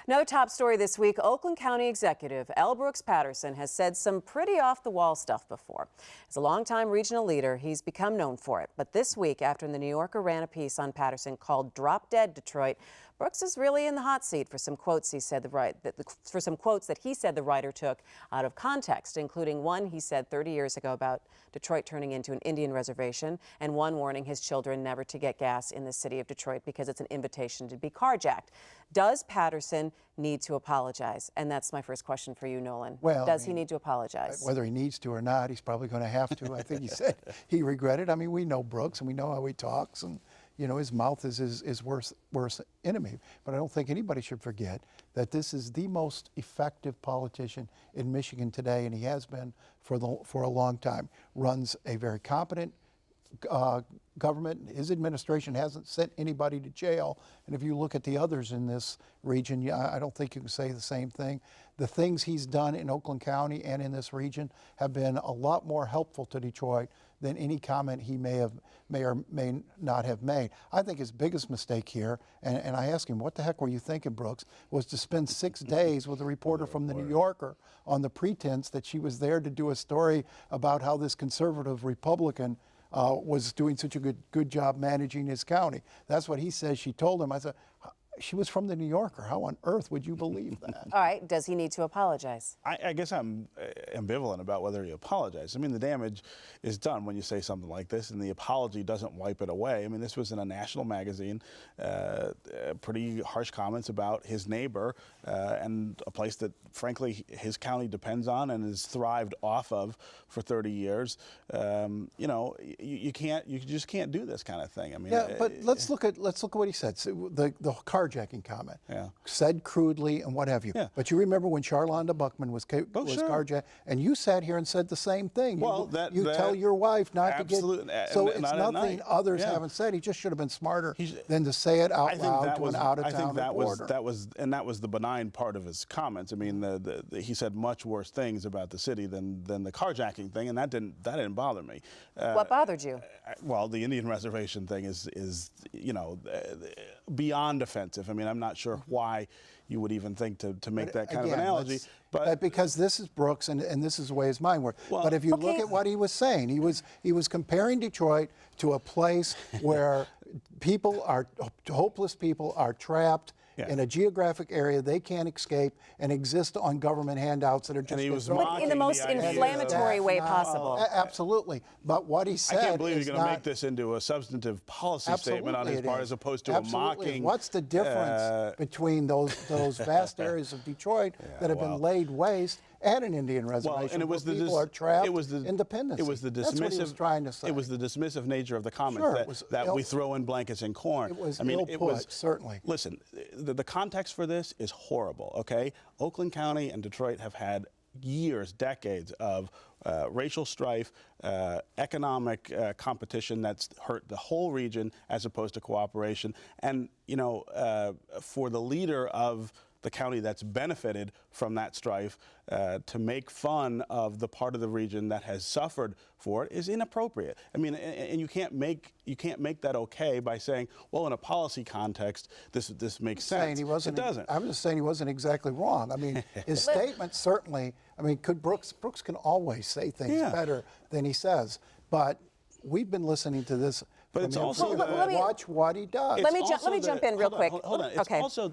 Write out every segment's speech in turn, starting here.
Another top story this week, Oakland County Executive Patterson has said some pretty off-the-wall stuff before. As a longtime regional leader, he's become known for it. But this week, after the New Yorker ran a piece on Patterson called "Drop Dead Detroit," Brooks is really in the hot seat for some quotes he said that he said the writer took out of context, including one he said 30 years ago about Detroit turning into an Indian reservation, and one warning his children never to get gas in the city of Detroit because it's an invitation to be carjacked. Does Patterson need to apologize? And that's my first question for you, Nolan. Well, does he need to apologize? Whether he needs to or not, he's probably going to have to. I think he said he regretted. I mean, we know Brooks and we know how he talks, and you know his mouth is his worst enemy. But I don't think anybody should forget that this is the most effective politician in Michigan today, and he has been for a long time. Runs a very competent government. His administration hasn't sent anybody to jail. And if you look at the others in this region, I don't think you can say the same thing. The things he's done in Oakland County and in this region have been a lot more helpful to Detroit than any comment he may or may not have made. I think his biggest mistake here, and I asked him, what the heck were you thinking, Brooks, was to spend 6 days with a reporter from the New Yorker on the pretense that she was there to do a story about how this conservative Republican was doing such a good job managing his county. That's what he says she told him. I said, she was from the New Yorker. How on earth would you believe that? All right, does he need to apologize? I guess I'm ambivalent about whether he apologized. I mean, the damage is done when you say something like this, and the apology doesn't wipe it away. I mean, this was in a national magazine, pretty harsh comments about his neighbor and a place that, frankly, his county depends on and has thrived off of for 30 years. You know, you just can't do this kind of thing. I mean, yeah, but let's look at what he said. So the carjacking comment, said crudely and what have you. Yeah. But you remember when Charlonda Buckman was carjacked, and you sat here and said the same thing. Well, you tell your wife not to get. So it's nothing others haven't said. He just should have been smarter than to say it out loud to an out-of-town reporter. that was the benign part of his comments. I mean, he said much worse things about the city than the carjacking thing, and that didn't bother me. What bothered you? Well, the Indian reservation thing is you know, beyond offensive. I mean, I'm not sure why you would even think to make that kind of analogy. But because this is Brooks and this is the way his mind works. Well, but if you look at what he was saying, he was comparing Detroit to a place where hopeless people are trapped in a geographic area they can't escape and exist on government handouts that are just in the most inflammatory way possible. Absolutely. But what he said, I can't believe you're going to make this into a substantive policy statement on his part as opposed to a mocking. What's the difference between those vast areas of Detroit that have been laid waste and an Indian reservation where people are trapped independently? It was the dismissive. That's what he was trying to say. It was the dismissive nature of the comments that we throw in blankets and corn. It was ill-put, certainly. Listen, the context for this is horrible, okay? Oakland County and Detroit have had years, decades of racial strife, economic competition that's hurt the whole region as opposed to cooperation. And, you know, for the leader of the county that's benefited from that strife to make fun of the part of the region that has suffered for it is inappropriate. I mean, and you can't make that okay by saying, well, in a policy context, this makes sense. It doesn't. I'm just saying he wasn't exactly wrong. I mean, his statement certainly. I mean, Brooks can always say things better than he says, but we've been listening to this. But it's also watch what he does. Let me jump in real quick. Hold on.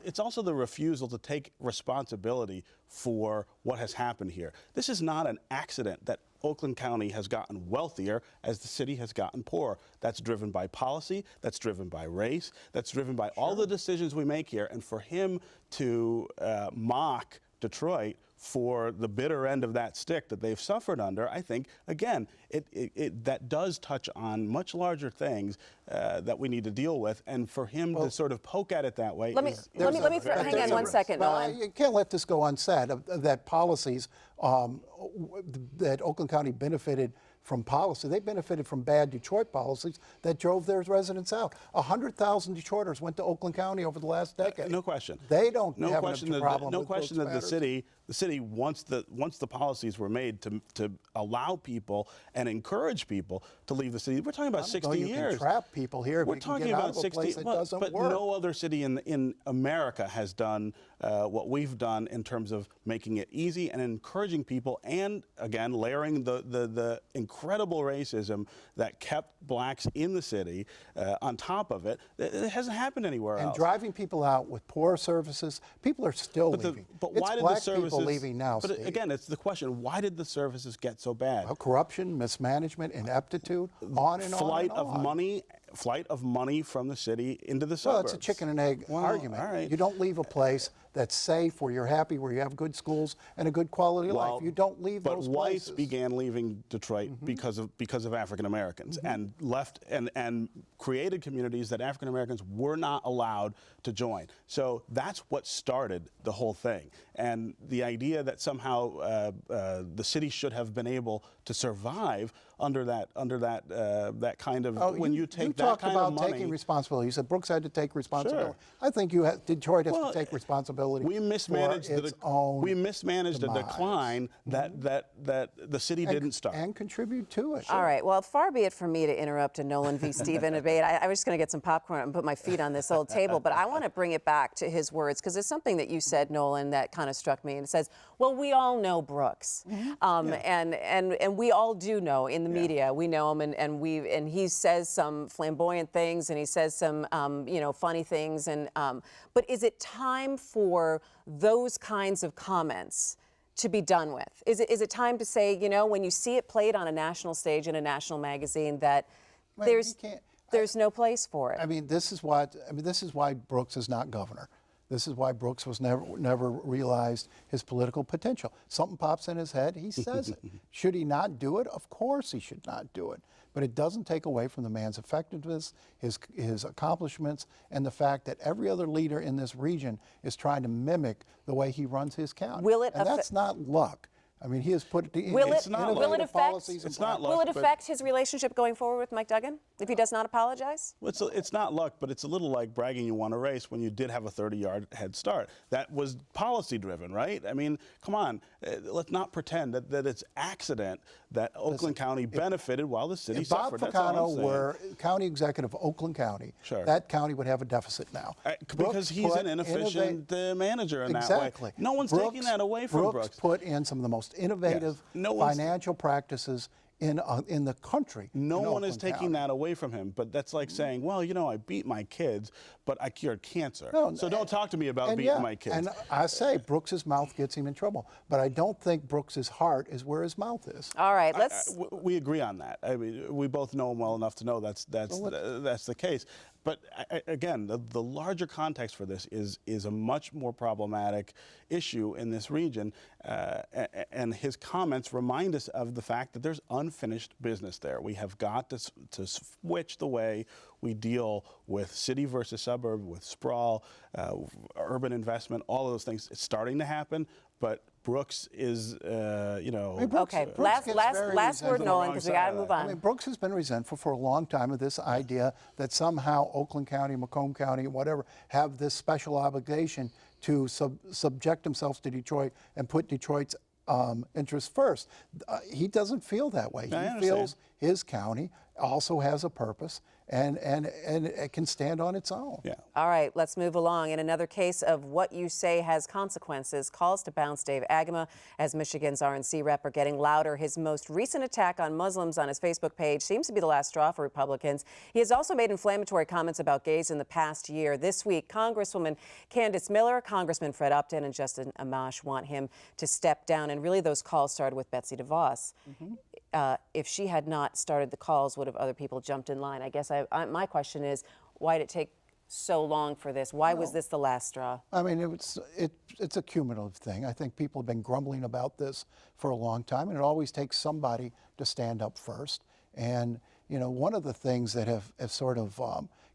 It's also the refusal to take responsibility for what has happened here. This is not an accident that Oakland County has gotten wealthier as the city has gotten poorer. That's driven by policy, that's driven by race, that's driven by all the decisions we make here. And for him to mock Detroit for the bitter end of that stick that they've suffered under, I think, again, that does touch on much larger things that we need to deal with. And for him to sort of poke at it that way hang on 1 second, Nolan. You can't let this go unsaid, that policies that Oakland County benefited from policy. They benefited from bad Detroit policies that drove their residents out. 100,000 Detroiters went to Oakland County over the last decade. No question. They don't have a problem. No question that the city once the policies were made to allow people and encourage people to leave the city. We're talking about 60 years. You can trap people here. We're talking about 60. But no other city in America has done what we've done in terms of making it easy and encouraging people, and again layering the incredible racism that kept blacks in the city on top of it. It hasn't happened anywhere else. And driving people out with poor services, people are still leaving. But it's why did black the services, people leaving now, But Steve. again, it's the question: why did the services get so bad? Well, corruption, mismanagement, ineptitude, on and on Flight and on. flight of money from the city into the Well, suburbs. it's a chicken and egg argument. All right. You don't leave a place that's safe, where you're happy, where you have good schools and a good quality of life. You don't leave those But whites places. began leaving Detroit because of African Americans, and left and created communities that African Americans were not allowed to join. So that's what started the whole thing. And the idea that somehow the city should have been able to survive under that kind of when you take that kind of money. You talked about taking responsibility. You said Brooks had to take responsibility. Sure. I think Detroit has to take responsibility. We mismanaged for its own a demise. decline that the city didn't start. And contribute to it. All right, well, far be it from me to interrupt a Nolan v. Stephen debate. I was just going to get some popcorn and put my feet on this old table, but I want to bring it back to his words, because there's something that you said, Nolan, that kind of struck me. And it says, well, we all know Brooks. And we all do know in the media. We know him, and he says some flamboyant things, and he says some funny things. But is it time for those kinds of comments to be done with? Is it time to say, when you see it played on a national stage in a national magazine, that there's no place for it? I mean, this is why Brooks is not governor. This is why Brooks was never realized his political potential. Something pops in his head, he says it. Should he not do it? Of course he should not do it. But it doesn't take away from the man's effectiveness, his accomplishments, and the fact that every other leader in this region is trying to mimic the way he runs his county. And that's not luck. I mean, he has put innovative policies in place. Will it affect his relationship going forward with Mike Duggan if he does not apologize? It's not luck, but it's a little like bragging you won a race when you did have a 30-yard head start. That was policy-driven, right? I mean, come on. Let's not pretend that it's accident that Oakland County benefited while the city suffered. If Bob Ficano were county executive of Oakland County, that county would have a deficit now. Because he's an inefficient manager in that way. No one's taking that away from Brooks. Brooks put in some of the most innovative financial practices in the country. No one is taking that away from him, but that's like saying, well, I beat my kids, but I cured cancer. So don't talk to me about beating my kids. And I say Brooks's mouth gets him in trouble, but I don't think Brooks's heart is where his mouth is. All right, we agree on that. I mean, we both know him well enough to know that's the case. But again, the larger context for this is a much more problematic issue in this region, and his comments remind us of the fact that there's unfinished business there. We have got to switch the way we deal with city versus suburb, with sprawl, urban investment, all of those things. It's starting to happen, but Brooks is, okay, last word, Nolan, because we got to move on. I mean, Brooks has been resentful for a long time of this idea that somehow Oakland County, Macomb County, whatever, have this special obligation to subject themselves to Detroit and put Detroit's interests first. He doesn't feel that way. He feels his county also has a purpose and it can stand on its own. Yeah. All right, let's move along. In another case of what you say has consequences, calls to bounce Dave Agema as Michigan's RNC rep are getting louder. His most recent attack on Muslims on his Facebook page seems to be the last straw for Republicans. He has also made inflammatory comments about gays in the past year. This week, Congresswoman Candace Miller, Congressman Fred Upton, and Justin Amash want him to step down. And really, those calls started with Betsy DeVos. If she had not started the calls, would have other people jumped in line? I guess my question is, why did it take so long for this? Why was this the last straw? I mean, it's a cumulative thing. I think people have been grumbling about this for a long time, and it always takes somebody to stand up first. And, one of the things that have sort of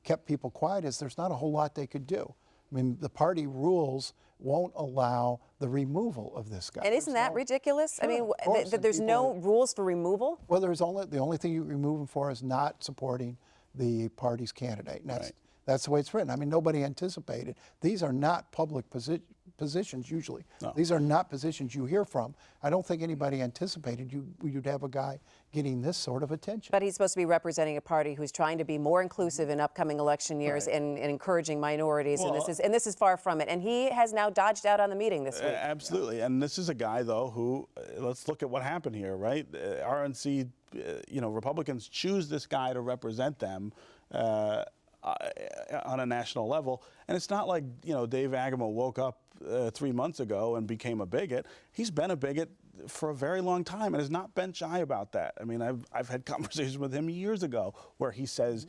kept people quiet is there's not a whole lot they could do. I mean, the party rules won't allow the removal of this guy. And isn't that ridiculous? Sure, I mean, there's no rules for removal? Well, the only thing you remove him for is not supporting the party's candidate. And that's the way it's written. I mean, nobody anticipated. These are not public positions usually. No. These are not positions you hear from. I don't think anybody anticipated you'd have a guy getting this sort of attention. But he's supposed to be representing a party who's trying to be more inclusive in upcoming election years and encouraging minorities, Well, and this is far from it. And he has now dodged out on the meeting this week. Absolutely, and this is a guy though who, let's look at what happened here, right? RNC, Republicans choose this guy to represent them on a national level, and it's not like Dave Agema woke up 3 months ago and became a bigot. He's been a bigot for a very long time and has not been shy about that. I mean, I've had conversations with him years ago where he says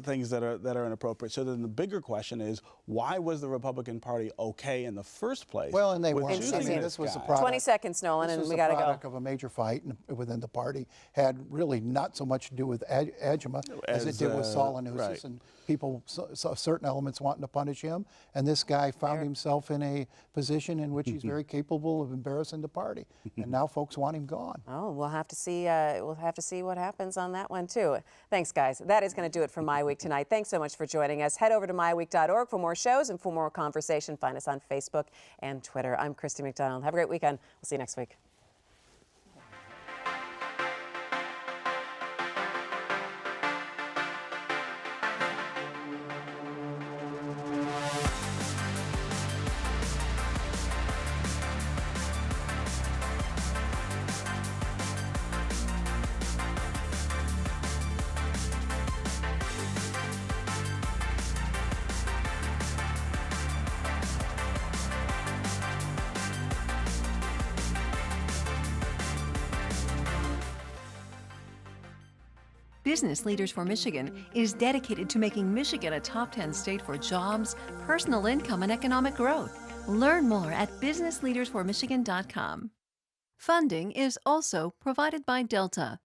things that are inappropriate. So then the bigger question is, why was the Republican Party okay in the first place? Well, and they with weren't. choosing This was a guy? product. 20 seconds, Nolan, and we got to This was a go. product of a major fight within the party. Had really not so much to do with Agema as it did with Solanousis right. and people, certain elements wanting to punish him. And this guy found himself in a position in which he's very capable of embarrassing the party. And now folks want him gone. Oh, we'll have to see. We'll have to see what happens on that one too. Thanks, guys. That is going to do it for My Week tonight. Thanks so much for joining us. Head over to myweek.org for more shows and for more conversation. Find us on Facebook and Twitter. I'm Christy McDonald. Have a great weekend. We'll see you next week. Business Leaders for Michigan is dedicated to making Michigan a top 10 state for jobs, personal income, and economic growth. Learn more at businessleadersformichigan.com. Funding is also provided by Delta.